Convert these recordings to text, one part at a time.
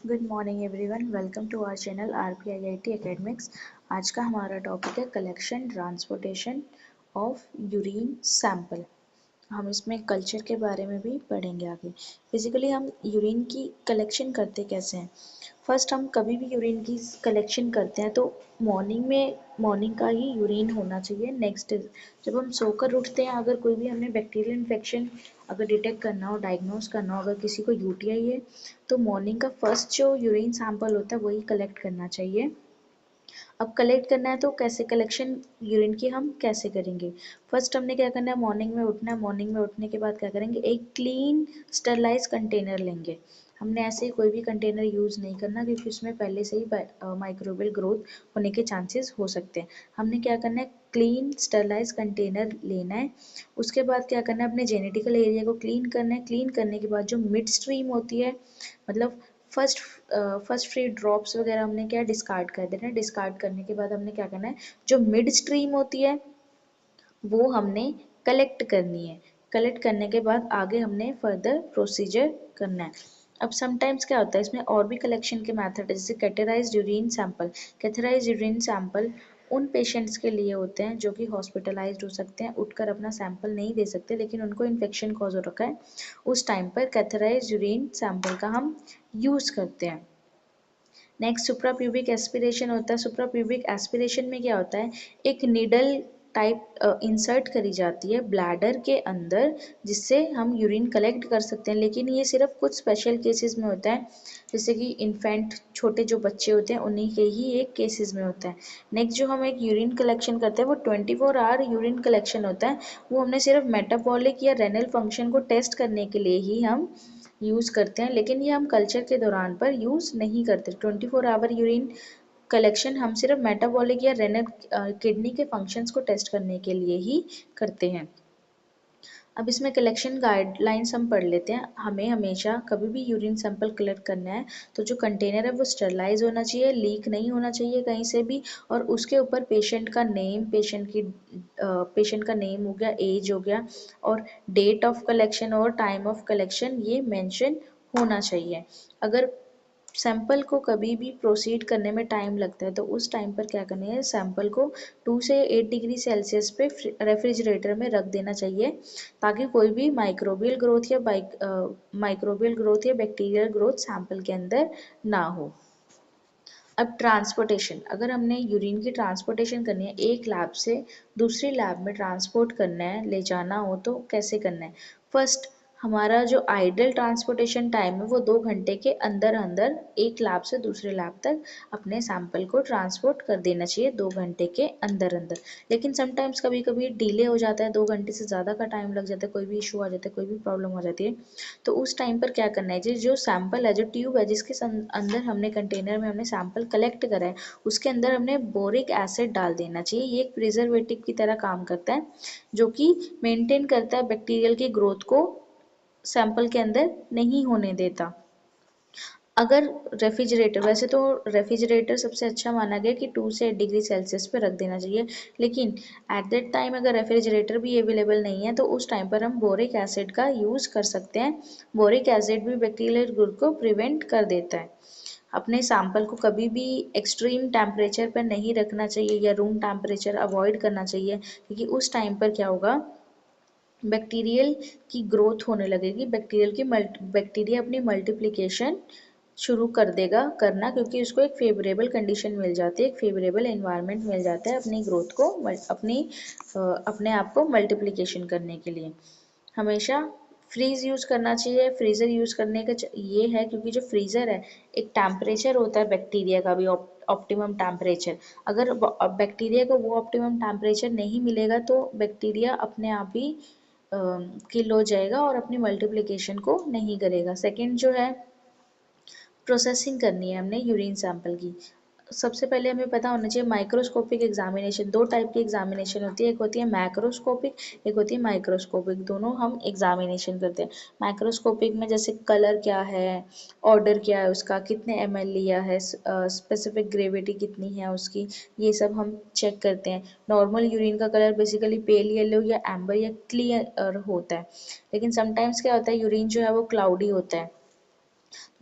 Good morning everyone, welcome to our channel RPIIT academics. आज का हमारा टॉपिक है collection transportation of urine sample. हम इसमें कल्चर के बारे में भी पढ़ेंगे आगे। बेसिकली हम यूरिन की कलेक्शन करते कैसे हैं। फर्स्ट हम कभी भी यूरिन की कलेक्शन करते हैं तो मॉर्निंग का ही यूरिन होना चाहिए। नेक्स्ट जब हम सोकर उठते हैं, अगर कोई भी हमने बैक्टीरियल इन्फेक्शन अगर डिटेक्ट करना हो, डायग्नोस करना हो, अगर किसी को यूटीआई है तो मॉर्निंग का फर्स्ट जो यूरिन सैंपल होता है वही कलेक्ट करना चाहिए। अब कलेक्ट करना है तो कैसे कलेक्शन यूरिन की हम कैसे करेंगे। फर्स्ट हमने क्या करना है, मॉर्निंग में उठना है। मॉर्निंग में उठने के बाद क्या करेंगे, एक क्लीन स्टरलाइज कंटेनर लेंगे। हमने ऐसे कोई भी कंटेनर यूज़ नहीं करना क्योंकि उसमें पहले से ही माइक्रोबियल ग्रोथ होने के चांसेस हो सकते हैं। हमने क्या करना है, क्लीन स्टरलाइज कंटेनर लेना है। उसके बाद क्या करना है, अपने जेनेटिकल एरिया को क्लीन करना है। क्लीन करने के बाद जो मिड स्ट्रीम होती है, मतलब फर्स्ट फर्स्ट फ्री ड्रॉप्स वगैरह हमने क्या डिस्कार्ड कर देना है। डिस्कार्ड करने के बाद हमने क्या करना है, जो मिड स्ट्रीम होती है वो हमने कलेक्ट करनी है। कलेक्ट करने के बाद आगे हमने फर्दर प्रोसीजर करना है। अब समटाइम्स क्या होता है, इसमें और भी कलेक्शन के मेथड है, जैसे कैथेराइज्ड यूरिन सैंपल। कैथेराइज्ड यूरिन सैंपल उन पेशेंट्स के लिए होते हैं जो कि हॉस्पिटलाइज्ड हो सकते हैं, उठकर अपना सैंपल नहीं दे सकते लेकिन उनको इन्फेक्शन कॉज हो रखा है। उस टाइम पर कैथेराइज्ड यूरिन सैंपल का हम यूज़ करते हैं। नेक्स्ट सुप्राप्यूबिक एस्पिरेशन होता है। सुप्राप्यूबिक एस्पिरेशन में क्या होता है, एक निडल टाइप इंसर्ट करी जाती है ब्लैडर के अंदर, जिससे हम यूरिन कलेक्ट कर सकते हैं। लेकिन ये सिर्फ कुछ स्पेशल केसेस में होता है, जैसे कि इन्फेंट छोटे जो बच्चे होते हैं उन्हीं के ही एक केसेस में होता है। नेक्स्ट जो हम एक यूरिन कलेक्शन करते हैं वो 24 आवर यूरिन कलेक्शन होता है। वो हमने सिर्फ मेटाबॉलिक या रेनल फंक्शन को टेस्ट करने के लिए ही हम यूज़ करते हैं, लेकिन ये हम कल्चर के दौरान पर यूज़ नहीं करते। 24 आवर यूरिन कलेक्शन हम सिर्फ मेटाबॉलिक या रेनल किडनी के फंक्शंस को टेस्ट करने के लिए ही करते हैं। अब इसमें कलेक्शन गाइडलाइंस हम पढ़ लेते हैं। हमें हमेशा कभी भी यूरिन सैंपल कलेक्ट करना है तो जो कंटेनर है वो स्टरलाइज होना चाहिए, लीक नहीं होना चाहिए कहीं से भी, और उसके ऊपर पेशेंट का नेम, पेशेंट का नेम हो गया, एज हो गया, और डेट ऑफ कलेक्शन और टाइम ऑफ कलेक्शन ये मेंशन होना चाहिए। अगर सैंपल को कभी भी प्रोसीड करने में टाइम लगता है तो उस टाइम पर क्या करना है, सैंपल को 2 से 8 डिग्री सेल्सियस पे रेफ्रिजरेटर में रख देना चाहिए, ताकि कोई भी माइक्रोबियल ग्रोथ या बैक्टीरियल ग्रोथ सैंपल के अंदर ना हो। अब ट्रांसपोर्टेशन, अगर हमने यूरिन की ट्रांसपोर्टेशन करनी है, एक लैब से दूसरी लैब में ट्रांसपोर्ट करना है, ले जाना हो तो कैसे करना है। फर्स्ट हमारा जो आइडियल ट्रांसपोर्टेशन टाइम है वो 2 घंटे के अंदर अंदर एक लैब से दूसरे लैब तक अपने सैंपल को ट्रांसपोर्ट कर देना चाहिए, 2 घंटे के अंदर अंदर। लेकिन समटाइम्स कभी कभी डिले हो जाता है, 2 घंटे से ज़्यादा का टाइम लग जाता है, कोई भी इशू आ जाता है, कोई भी प्रॉब्लम हो जाती है, तो उस टाइम पर क्या करना है, जो सैंपल है, जो ट्यूब है जिसके अंदर हमने कंटेनर में हमने सैंपल कलेक्ट करा है, उसके अंदर हमने बोरिक एसिड डाल देना चाहिए। ये एक प्रिजर्वेटिव की तरह काम करता है, जो कि मेंटेन करता है बैक्टीरियल की ग्रोथ को, सैंपल के अंदर नहीं होने देता। अगर रेफ्रिजरेटर, वैसे तो रेफ्रिजरेटर सबसे अच्छा माना गया कि 2 से 8 डिग्री सेल्सियस पे रख देना चाहिए, लेकिन एट दैट टाइम अगर रेफ्रिजरेटर भी अवेलेबल नहीं है तो उस टाइम पर हम बोरिक एसिड का यूज़ कर सकते हैं। बोरिक एसिड भी बैक्टीरियल ग्रोथ को प्रिवेंट कर देता है। अपने सैंपल को कभी भी एक्सट्रीम टेम्परेचर पर नहीं रखना चाहिए या रूम टेम्परेचर अवॉइड करना चाहिए, क्योंकि उस टाइम पर क्या होगा, बैक्टीरियल की ग्रोथ होने लगेगी, बैक्टीरिया अपनी मल्टीप्लिकेशन शुरू कर देगा करना, क्योंकि उसको एक फेवरेबल कंडीशन मिल जाती है, एक फेवरेबल एनवायरनमेंट मिल जाता है अपनी ग्रोथ को, अपने आप को मल्टीप्लिकेशन करने के लिए। हमेशा फ्रीज़ यूज़ करना चाहिए। फ्रीज़र यूज़ करने का ये है क्योंकि जो फ्रीज़र है, एक टेम्परेचर होता है बैक्टीरिया का भी, ऑप्टिमम टेम्परेचर। अगर बैक्टीरिया को वो ऑप्टिमम टेम्परेचर नहीं मिलेगा तो बैक्टीरिया अपने आप ही किल हो जाएगा और अपनी मल्टीप्लिकेशन को नहीं करेगा। सेकंड जो है, प्रोसेसिंग करनी है हमने यूरिन सैंपल की। सबसे पहले हमें पता होना चाहिए माइक्रोस्कोपिक एग्जामिनेशन, 2 टाइप की एग्जामिनेशन होती है, एक होती है मैक्रोस्कोपिक, एक होती है माइक्रोस्कोपिक, दोनों हम एग्जामिनेशन करते हैं। मैक्रोस्कोपिक में जैसे कलर क्या है, ऑर्डर क्या है उसका, कितने ml लिया है, स्पेसिफिक ग्रेविटी कितनी है उसकी, ये सब हम चेक करते हैं। नॉर्मल यूरिन का कलर बेसिकली पेल येलो या एम्बर या क्लियर होता है, लेकिन समटाइम्स क्या होता है, यूरिन जो है वो क्लाउडी होता है।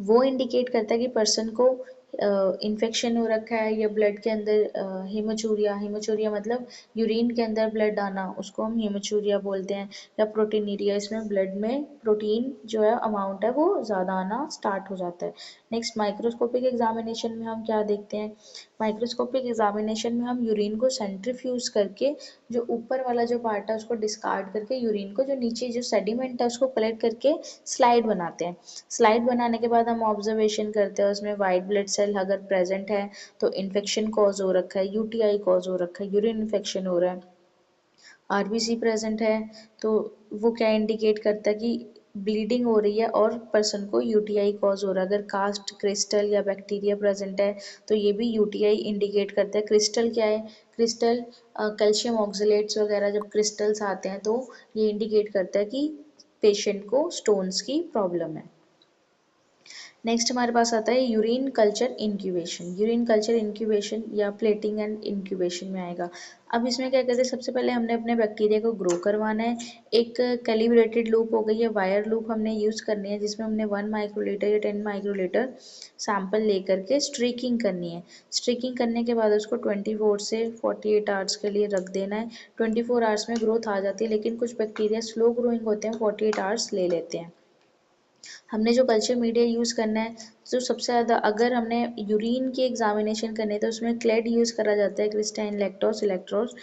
वो इंडिकेट करता है कि पर्सन को इन्फेक्शन हो रखा है या ब्लड के अंदर हीमोचूरिया, हीमोचूरिया मतलब यूरिन के अंदर ब्लड आना, उसको हम हीमोचूरिया बोलते हैं, या प्रोटीनीरिया, इसमें ब्लड में प्रोटीन जो है अमाउंट है वो ज़्यादा आना स्टार्ट हो जाता है। नेक्स्ट माइक्रोस्कोपिक एग्जामिनेशन में हम क्या देखते हैं, माइक्रोस्कोपिक एग्जामिनेशन में हम यूरिन को सेंट्रीफ्यूज करके जो ऊपर वाला जो पार्ट है उसको डिस्कार्ड करके यूरिन को जो नीचे जो सेडिमेंट है उसको कलेक्ट करके स्लाइड बनाते हैं। स्लाइड बनाने के बाद हम ऑब्जर्वेशन करते हैं उसमें वाइट ब्लड सेल अगर प्रेजेंट है तो इन्फेक्शन कॉज हो रखा है, यूटीआई कॉज हो रखा है, यूरिन इन्फेक्शन हो रहा है। आरबीसी प्रेजेंट है तो वो क्या इंडिकेट करता है कि ब्लीडिंग हो रही है और पर्सन को यूटीआई कॉज हो रहा है। अगर कास्ट, क्रिस्टल या बैक्टीरिया प्रेजेंट है तो ये भी यूटीआई इंडिकेट करता है। क्रिस्टल क्या है, क्रिस्टल कैल्शियम ऑक्सलेट्स वगैरह जब क्रिस्टल्स आते हैं तो ये इंडिकेट करता है कि पेशेंट को स्टोन्स की प्रॉब्लम है। नेक्स्ट हमारे पास आता है urine culture incubation. Urine culture incubation या प्लेटिंग एंड इंक्यूबेशन में आएगा। अब इसमें क्या करते हैं, सबसे पहले हमने अपने बैक्टीरिया को ग्रो करवाना है। एक कैलिब्रेटेड लूप हो गई है, वायर लूप हमने यूज़ करनी है जिसमें हमने 1 माइक्रोलीटर या 10 माइक्रोलीटर सैंपल लेकर के स्ट्रीकिंग करनी है। स्ट्रीकिंग करने के बाद उसको 24 से 48 आवर्स के लिए रख देना है। 24 आवर्स में ग्रोथ आ जाती है, लेकिन कुछ बैक्टीरिया स्लो ग्रोइंग होते हैं, 48 आवर्स ले लेते हैं। हमने जो कल्चर मीडिया यूज़ करना है, जो सबसे ज़्यादा अगर हमने यूरिन की एग्जामिनेशन करनी है तो उसमें क्लेड यूज़ करा जाता है, क्रिस्टाइन लैक्टोस इलेक्ट्रोस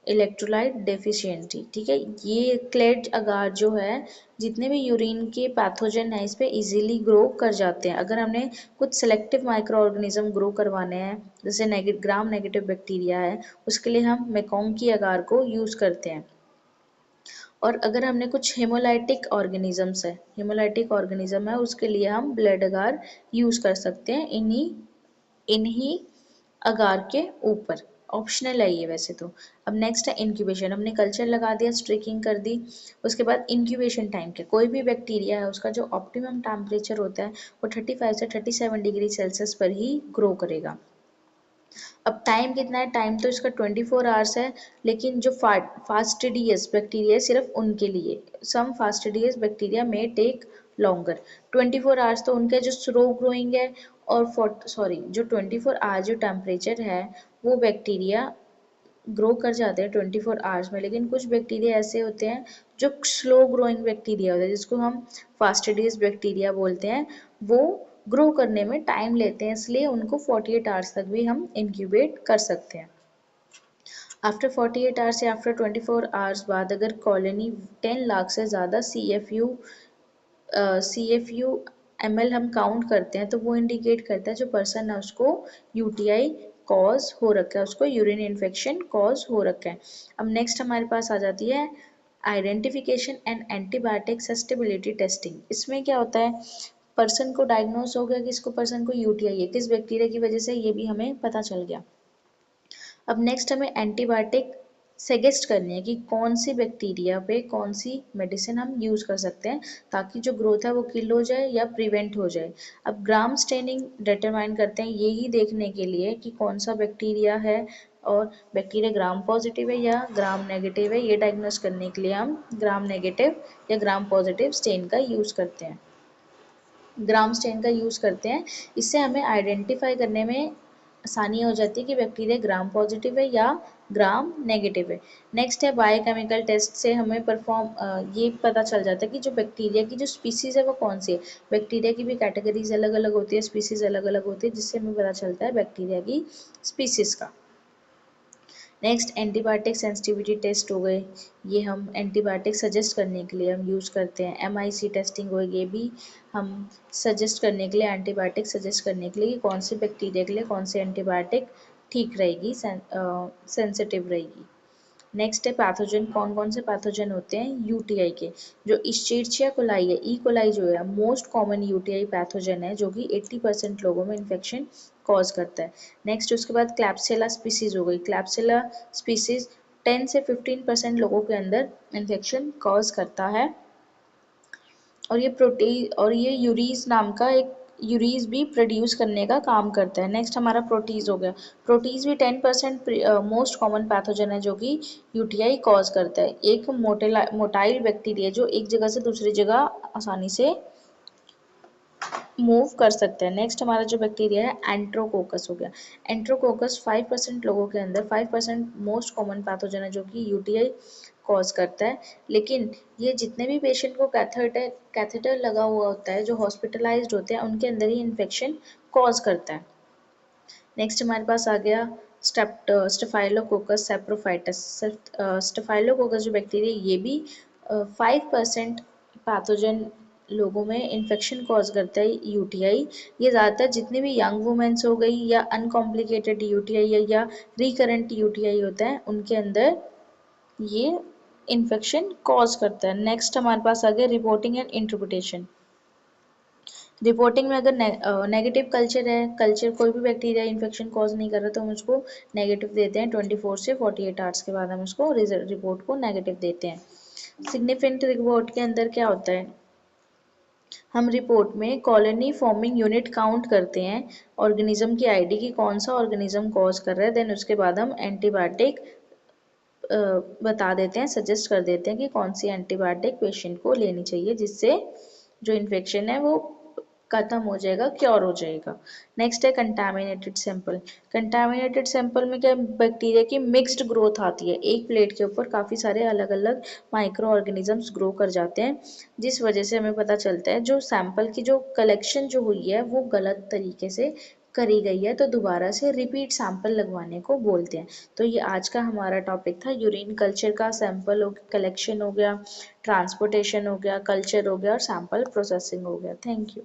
इलेक्ट्रोलाइट डेफिशिएंसी। ठीक है, ये क्लेड अगार जो है जितने भी यूरिन के पैथोजन है इस पे इजीली ग्रो कर जाते हैं। अगर हमने कुछ सेलेक्टिव माइक्रो ऑर्गेनिज्म ग्रो करवाने हैं जैसे ग्राम नेगेटिव बैक्टीरिया है, उसके लिए हम मेकॉन्ग की अगार को यूज़ करते हैं। और अगर हमने कुछ हेमोलाइटिक ऑर्गेनिजम्स है, हेमोलाइटिक ऑर्गेनिज्म है, उसके लिए हम ब्लड अगार यूज़ कर सकते हैं इन्हीं अगार के ऊपर। ऑप्शनल है ये वैसे तो। अब नेक्स्ट है इंक्यूबेशन। हमने कल्चर लगा दिया, स्ट्रिकिंग कर दी, उसके बाद इंक्यूबेशन टाइम के कोई भी बैक्टीरिया है उसका जो ऑप्टिमम टेम्परेचर होता है वो 35 से 37 डिग्री सेल्सियस पर ही ग्रो करेगा। अब टाइम कितना है, टाइम तो इसका 24 आवर्स है, लेकिन जो फास्टिडियस बैक्टीरिया सिर्फ उनके लिए, सम फास्टिडियस बैक्टीरिया में टेक लॉन्गर। 24 आवर्स तो उनके जो स्लो ग्रोइंग है, और जो 24 आवर्स जो टेम्परेचर है वो बैक्टीरिया ग्रो कर जाते हैं 24 आवर्स में। लेकिन कुछ बैक्टीरिया ऐसे होते हैं जो स्लो ग्रोइंग बैक्टीरिया होते हैं जिसको हम फास्टिडियस बैक्टीरिया बोलते हैं, वो ग्रो करने में टाइम लेते हैं, इसलिए उनको 48 आवर्स तक भी हम इंक्यूबेट कर सकते हैं। आफ्टर 48 आवर्स या आफ्टर 24 आवर्स बाद अगर कॉलोनी 10 लाख से ज़्यादा CFU ml हम काउंट करते हैं तो वो इंडिकेट करता है जो पर्सन है उसको यूटीआई कॉज हो रखा है, उसको यूरिन इन्फेक्शन कॉज हो रखा है। अब नेक्स्ट हमारे पास आ जाती है identification and antibiotic susceptibility testing. इसमें क्या होता है, पर्सन को डायग्नोस हो गया कि इसको पर्सन को यूटीआई है, किस बैक्टीरिया की वजह से ये भी हमें पता चल गया। अब नेक्स्ट हमें एंटीबायोटिक सजेस्ट करनी है कि कौन सी बैक्टीरिया पे कौन सी मेडिसिन हम यूज़ कर सकते हैं ताकि जो ग्रोथ है वो किल हो जाए या प्रिवेंट हो जाए। अब ग्राम स्टेनिंग डिटरमाइन करते हैं यही देखने के लिए कि कौन सा बैक्टीरिया है, और बैक्टीरिया ग्राम पॉजिटिव है या ग्राम नेगेटिव है, ये डायग्नोस करने के लिए हम ग्राम नेगेटिव या ग्राम पॉजिटिव स्टेन का यूज़ करते हैं, ग्राम स्टेन का यूज़ करते हैं। इससे हमें आइडेंटिफाई करने में आसानी हो जाती है कि बैक्टीरिया ग्राम पॉजिटिव है या ग्राम नेगेटिव है। नेक्स्ट है बायोकेमिकल टेस्ट से हमें ये पता चल जाता है कि जो बैक्टीरिया की जो स्पीसीज़ है वो कौन सी है। बैक्टीरिया की भी कैटेगरीज अलग अलग होती है, स्पीसीज़ अलग अलग होती है, जिससे हमें पता चलता है बैक्टीरिया की स्पीसीज़ का। नेक्स्ट एंटीबायोटिक सेंसिटिविटी टेस्ट हो गए, ये हम एंटीबायोटिक सजेस्ट करने के लिए हम यूज़ करते हैं। MIC टेस्टिंग हो, ये भी हम सजेस्ट करने के लिए, एंटीबायोटिक सजेस्ट करने के लिए कि कौन से बैक्टीरिया के लिए कौन सी एंटीबायोटिक ठीक रहेगी, सेंसिटिव रहेगी। नेक्स्ट है पैथोजन, कौन कौन से पैथोजन होते हैं यूटीआई के। जो इश्चेरिचिया कोलाई है, ई कोलाई जो है मोस्ट कॉमन यूटीआई पैथोजन है जो कि 80% लोगों में इन्फेक्शन कॉज करता है। नेक्स्ट उसके बाद क्लैप्सिला स्पीसीज हो गई, क्लैप्सिला स्पीसीज 10 से 15% लोगों के अंदर इन्फेक्शन कॉज करता है, और ये यूरीज नाम का एक यूरीज भी प्रोड्यूस करने का काम करता है। नेक्स्ट हमारा प्रोटीज हो गया, प्रोटीज भी 10% मोस्ट कॉमन पैथोजन है जो कि यूटीआई कॉज करता है। एक मोटाइल बैक्टीरिया जो एक जगह से दूसरी जगह आसानी से मूव कर सकते हैं। नेक्स्ट हमारा जो बैक्टीरिया है एंट्रोकोकस हो गया। एंट्रोकोकस 5% लोगों के अंदर 5% मोस्ट कॉमन पैथोजन है जो कि यूटीआई कॉज करता है, लेकिन ये जितने भी पेशेंट को कैथेटर लगा हुआ होता है, जो हॉस्पिटलाइज्ड होते हैं, उनके अंदर ही इन्फेक्शन कॉज करता है। नेक्स्ट हमारे पास आ गया स्टेफाइलोकोकस सैप्रोफाइटस। स्टेफाइलोकोकस जो बैक्टीरिया, ये भी 5% पैथोजन लोगों में इन्फेक्शन कॉज करता है यूटीआई। ये ज़्यादातर जितनी भी यंग वुमेन्स हो गई या अनकॉम्प्लिकेटेड यूटीआई या रिकरेंट यूटीआई होता है, उनके अंदर ये इन्फेक्शन कॉज करता है। नेक्स्ट हमारे पास आ गया रिपोर्टिंग एंड इंटरप्रिटेशन। रिपोर्टिंग में अगर नेगेटिव कल्चर है, कल्चर कोई भी बैक्टीरिया इन्फेक्शन कॉज नहीं कर रहा, तो हम उसको नेगेटिव देते हैं। 24 से 48 आवर्स के बाद हम उसको रिपोर्ट को नेगेटिव देते हैं। सिग्निफिकेंट रिपोर्ट के अंदर क्या होता है, हम रिपोर्ट में कॉलोनी फॉर्मिंग यूनिट काउंट करते हैं, ऑर्गेनिज्म की आईडी की कौन सा ऑर्गेनिज्म कॉज कर रहा है, देन उसके बाद हम एंटीबायोटिक बता देते हैं, सजेस्ट कर देते हैं कि कौन सी एंटीबायोटिक पेशेंट को लेनी चाहिए, जिससे जो इन्फेक्शन है वो खत्म हो जाएगा, क्योर हो जाएगा। नेक्स्ट है कंटामिनेटेड सैंपल। कंटामिनेटेड सैंपल में क्या, बैक्टीरिया की मिक्स्ड ग्रोथ आती है, एक प्लेट के ऊपर काफ़ी सारे अलग अलग माइक्रो ऑर्गेनिजम्स ग्रो कर जाते हैं, जिस वजह से हमें पता चलता है जो सैंपल की जो कलेक्शन जो हुई है वो गलत तरीके से करी गई है, तो दोबारा से रिपीट सैंपल लगवाने को बोलते हैं। तो ये आज का हमारा टॉपिक था यूरिन कल्चर का। सैंपल कलेक्शन हो गया, ट्रांसपोर्टेशन हो गया, कल्चर हो गया और सैंपल प्रोसेसिंग हो गया। Thank you.